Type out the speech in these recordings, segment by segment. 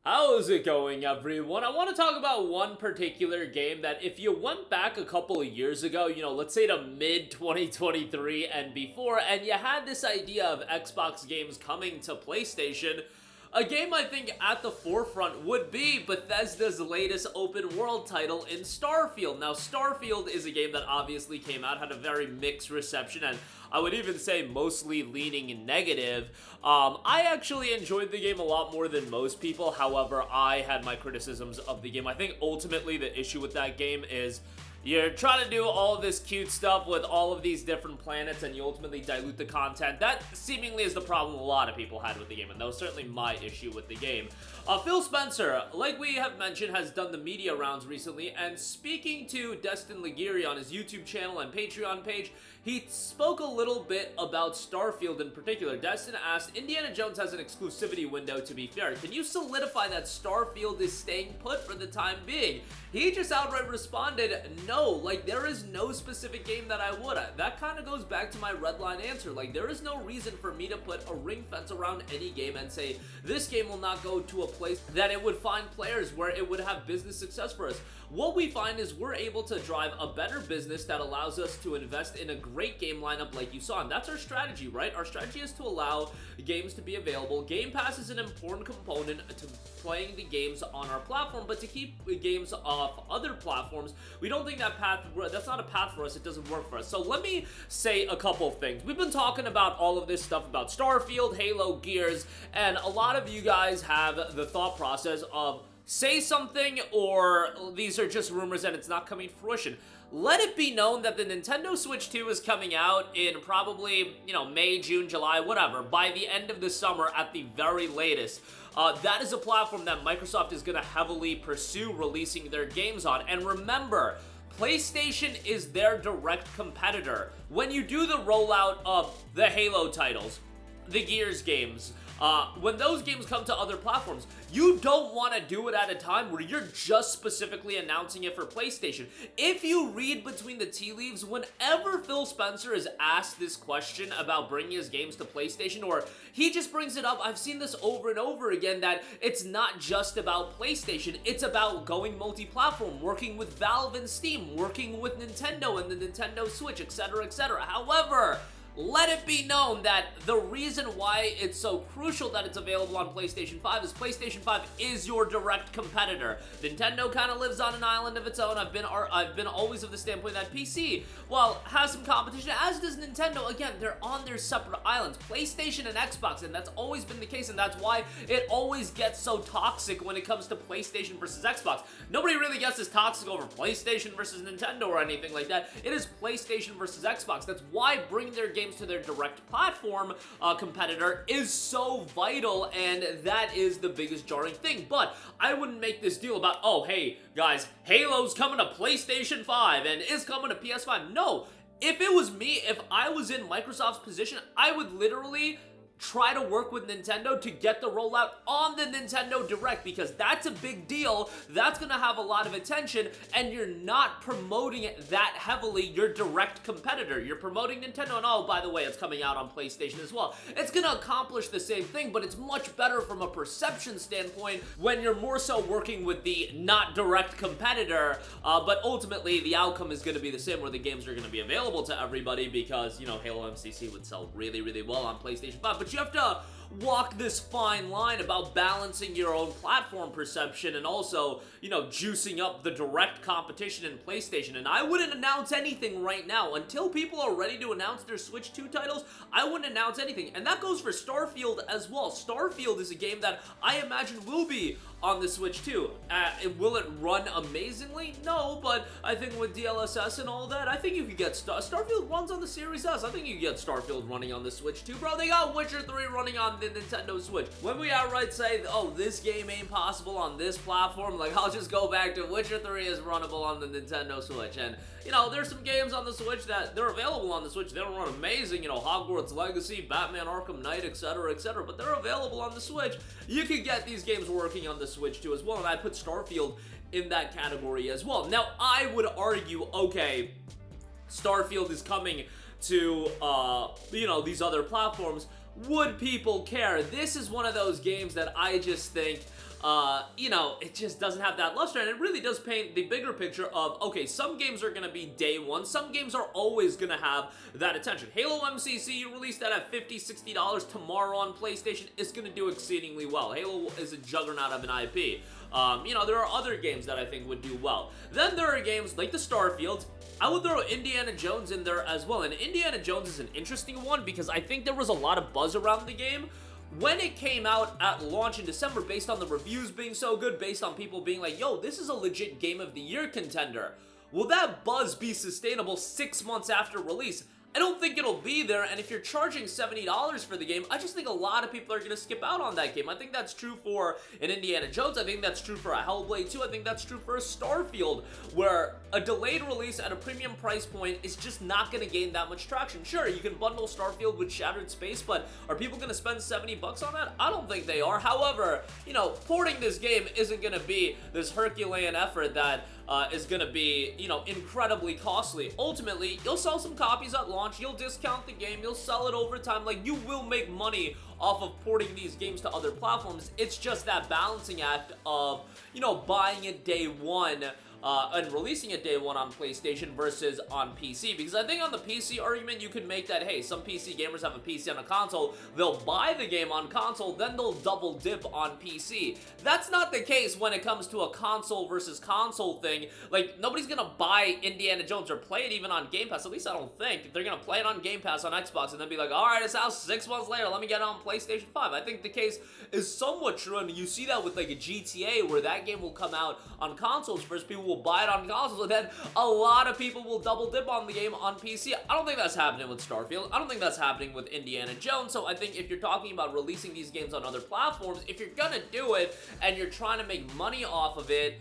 How's it going, everyone? I want to talk about one particular game that if you went back a couple of years ago, let's say to mid 2023 and before, and you had this idea of Xbox games coming to PlayStation, a game I think at the forefront would be Bethesda's latest open world title in Starfield. Now, Starfield is a game that obviously came out, had a very mixed reception, and I would even say mostly leaning negative. I actually enjoyed the game a lot more than most people. However, I had my criticisms of the game. I think ultimately the issue with that game is you're trying to do all this cute stuff with all of these different planets and you ultimately dilute the content. That seemingly is the problem a lot of people had with the game, and that was certainly my issue with the game. Phil Spencer, like we have mentioned, has done the media rounds recently, and speaking to Destin Ligiri on his YouTube channel and Patreon page, he spoke a little bit about Starfield in particular. Destin asked, Indiana Jones has an exclusivity window, to be fair. Can you solidify that Starfield is staying put for the time being? He just outright responded, no, like there is no specific game that I would. That kind of goes back to my red line answer. Like there is no reason for me to put a ring fence around any game and say this game will not go to a place that it would find players where it would have business success for us. What we find is we're able to drive a better business that allows us to invest in a great game lineup like you saw, and that's our strategy, right? Our strategy is to allow games to be available. Game Pass is an important component to playing the games on our platform, but to keep games off other platforms, we don't think that's not a path for us. It doesn't work for us. So let me say a couple of things. We've been talking about all of this stuff about Starfield, Halo, Gears, and a lot of you guys have the thought process of say something or these are just rumors and it's not coming to fruition. Let it be known that the Nintendo Switch 2 is coming out in probably, May, June, July, whatever, by the end of the summer at the very latest. That is a platform that Microsoft is going to heavily pursue releasing their games on. And remember, PlayStation is their direct competitor. When you do the rollout of the Halo titles, the Gears games, when those games come to other platforms, you don't want to do it at a time where you're just specifically announcing it for PlayStation. If you read between the tea leaves, whenever Phil Spencer is asked this question about bringing his games to PlayStation, or he just brings it up, I've seen this over and over again, that it's not just about PlayStation, it's about going multi-platform, working with Valve and Steam, working with Nintendo and the Nintendo Switch, etc., etc. However, let it be known that the reason why it's so crucial that it's available on PlayStation 5 is PlayStation 5 is your direct competitor. Nintendo kind of lives on an island of its own. I've been always of the standpoint that PC, well, has some competition, as does Nintendo. Again, they're on their separate islands, PlayStation and Xbox, and that's always been the case, and that's why it always gets so toxic when it comes to PlayStation versus Xbox. Nobody really gets this toxic over PlayStation versus Nintendo or anything like that. It is PlayStation versus Xbox. That's why bringing their games to their direct platform competitor is so vital, and that is the biggest jarring thing. But I wouldn't make this deal about, oh, hey, guys, Halo's coming to PlayStation 5 and is coming to PS5. No, if it was me, if I was in Microsoft's position, I would literally try to work with Nintendo to get the rollout on the Nintendo Direct, because that's a big deal. That's gonna have a lot of attention, and you're not promoting it that heavily, your direct competitor. You're promoting Nintendo, and oh, by the way, it's coming out on PlayStation as well. It's gonna accomplish the same thing, but it's much better from a perception standpoint when you're more so working with the not direct competitor, but ultimately the outcome is gonna be the same, where the games are gonna be available to everybody, because, Halo MCC would sell really, really well on PlayStation 5, but you have to walk this fine line about balancing your own platform perception and also, juicing up the direct competition in PlayStation. And I wouldn't announce anything right now. Until people are ready to announce their Switch 2 titles, I wouldn't announce anything. And that goes for Starfield as well. Starfield is a game that I imagine will be on the Switch 2. Will it run amazingly? No, but I think with DLSS and all that, I think you could get Starfield runs on the Series S. I think you could get Starfield running on the Switch 2, bro. They got Witcher 3 running on the Nintendo Switch. When we outright say, oh, this game ain't possible on this platform, like, I'll just go back to Witcher 3 is runnable on the Nintendo Switch. And, there's some games on the Switch that they're available on the Switch. They don't run amazing, Hogwarts Legacy, Batman Arkham Knight, etc., but they're available on the Switch. You could get these games working on the Switch 2 as well, and I put Starfield in that category as well. Now, I would argue, okay, Starfield is coming to, these other platforms. Would people care? This is one of those games that I just think you know, it just doesn't have that luster, and it really does paint the bigger picture of, okay, some games are gonna be day one, some games are always gonna have that attention. Halo MCC, you release that at $50, $60 tomorrow on PlayStation, it's gonna do exceedingly well. Halo is a juggernaut of an IP. You know, there are other games that I think would do well. Then there are games like the Starfield. I would throw Indiana Jones in there as well, and Indiana Jones is an interesting one because I think there was a lot of buzz around the game when it came out at launch in December, based on the reviews being so good, based on people being like, yo, this is a legit Game of the Year contender. Will that buzz be sustainable 6 months after release? I don't think it'll be there, and if you're charging $70 for the game, I just think a lot of people are going to skip out on that game. I think that's true for an Indiana Jones, I think that's true for a Hellblade 2, I think that's true for a Starfield, where a delayed release at a premium price point is just not going to gain that much traction. Sure, you can bundle Starfield with Shattered Space, but are people going to spend $70 on that? I don't think they are. However, you know, porting this game isn't going to be this Herculean effort that is going to be, you know, incredibly costly. Ultimately, you'll sell some copies at launch, you'll discount the game, you'll sell it over time. Like, you will make money off of porting these games to other platforms. It's just that balancing act of, you know, buying it day one and releasing it day one on PlayStation versus on PC. Because I think on the PC argument, you could make that, hey, some PC gamers have a PC on a console, they'll buy the game on console, then they'll double dip on PC. That's not the case when it comes to a console versus console thing. Like, nobody's gonna buy Indiana Jones or play it even on Game Pass, at least I don't think. They're gonna play it on Game Pass on Xbox and then be like, alright, it's out 6 months later, let me get it on PlayStation 5. I think the case is somewhat true, and you see that with like a GTA, where that game will come out on consoles first, people will buy it on consoles, and then a lot of people will double dip on the game on PC. I don't think that's happening with Starfield. I don't think that's happening with Indiana Jones. So I think if you're talking about releasing these games on other platforms, if you're gonna do it and you're trying to make money off of it,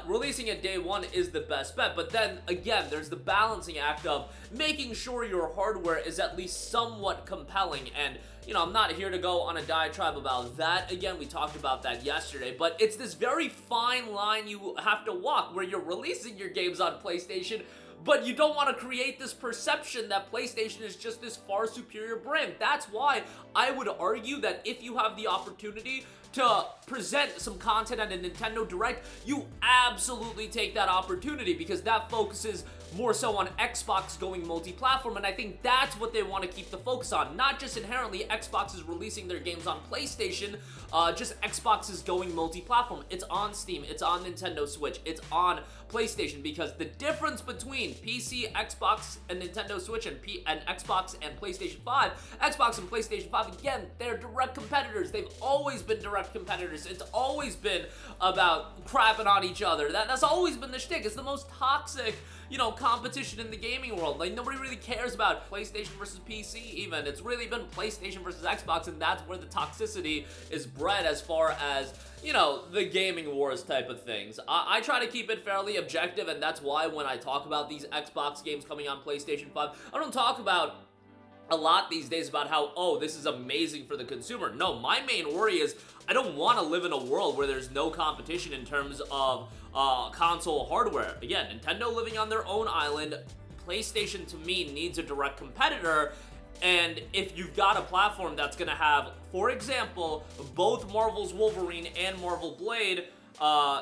releasing it day one is the best bet. But then again, there's the balancing act of making sure your hardware is at least somewhat compelling. And you know, I'm not here to go on a diatribe about that. Again, we talked about that yesterday, but it's this very fine line you have to walk where you're releasing your games on PlayStation, but you don't want to create this perception that PlayStation is just this far superior brand. That's why I would argue that if you have the opportunity to present some content at a Nintendo Direct, you absolutely take that opportunity, because that focuses more so on Xbox going multi-platform, and I think that's what they want to keep the focus on. Not just inherently Xbox is releasing their games on PlayStation, just Xbox is going multi-platform. It's on Steam, it's on Nintendo Switch, it's on PlayStation, because the difference between PC, Xbox, and Nintendo Switch and Xbox and PlayStation 5, Xbox and PlayStation 5, again, they're direct competitors. They've always been direct competitors. It's always been about crapping on each other. That's always been the shtick. It's the most toxic, you know, competition in the gaming world. Like, nobody really cares about PlayStation versus PC even. It's really been PlayStation versus Xbox, and that's where the toxicity is bred as far as, you know, the gaming wars type of things. I try to keep it fairly objective, and that's why when I talk about these Xbox games coming on PlayStation 5, I don't talk about a lot these days about how, oh, this is amazing for the consumer. No, my main worry is I don't want to live in a world where there's no competition in terms of console hardware. Again, Nintendo living on their own island, PlayStation to me needs a direct competitor. And if you've got a platform that's gonna have, for example, both Marvel's Wolverine and Marvel Blade,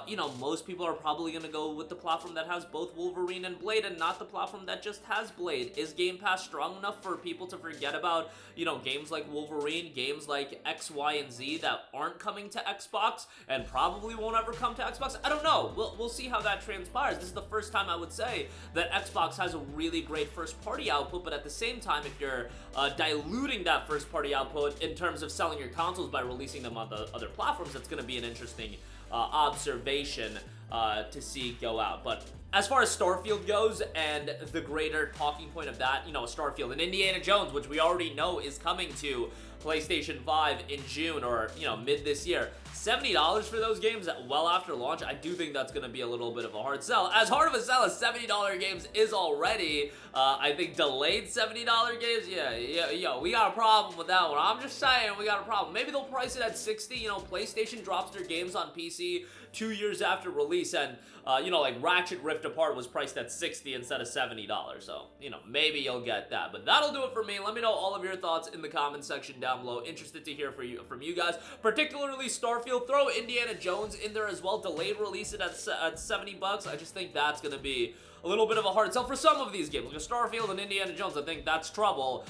you know, most people are probably gonna go with the platform that has both Wolverine and Blade and not the platform that just has Blade. Is Game Pass strong enough for people to forget about, you know, games like Wolverine, games like X, Y, and Z that aren't coming to Xbox and probably won't ever come to Xbox? I don't know. We'll see how that transpires. This is the first time I would say that Xbox has a really great first-party output, but at the same time, if you're diluting that first-party output in terms of selling your consoles by releasing them on the other platforms, that's gonna be an interesting observation to see go out. But as far as Starfield goes and the greater talking point of that, you know, Starfield and Indiana Jones, which we already know is coming to PlayStation 5 in June or, you know, mid this year, $70 for those games well after launch, I do think that's going to be a little bit of a hard sell. As hard of a sell as $70 games is already, I think delayed $70 games, yeah, we got a problem with that one. I'm just saying, we got a problem. Maybe they'll price it at $60. You know, PlayStation drops their games on PC 2 years after release. release, and you know, like Ratchet Rift Apart was priced at $60 instead of $70. So, you know, maybe you'll get that. But that'll do it for me. Let me know all of your thoughts in the comment section down below. Interested to hear from you guys, particularly Starfield. Throw Indiana Jones in there as well. Delayed release it at $70. I just think that's gonna be a little bit of a hard sell for some of these games. Like Starfield and Indiana Jones, I think that's trouble.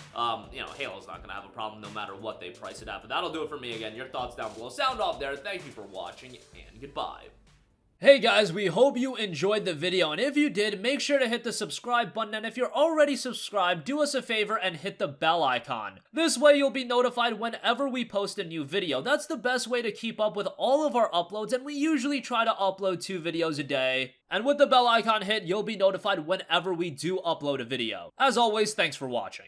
You know, Halo's not gonna have a problem no matter what they price it at. But that'll do it for me. Again, your thoughts down below. Sound off there. Thank you for watching, and goodbye. Hey guys, we hope you enjoyed the video, and if you did, make sure to hit the subscribe button, and if you're already subscribed, do us a favor and hit the bell icon. This way you'll be notified whenever we post a new video. That's the best way to keep up with all of our uploads, and we usually try to upload 2 videos a day. And with the bell icon hit, you'll be notified whenever we do upload a video. As always, thanks for watching.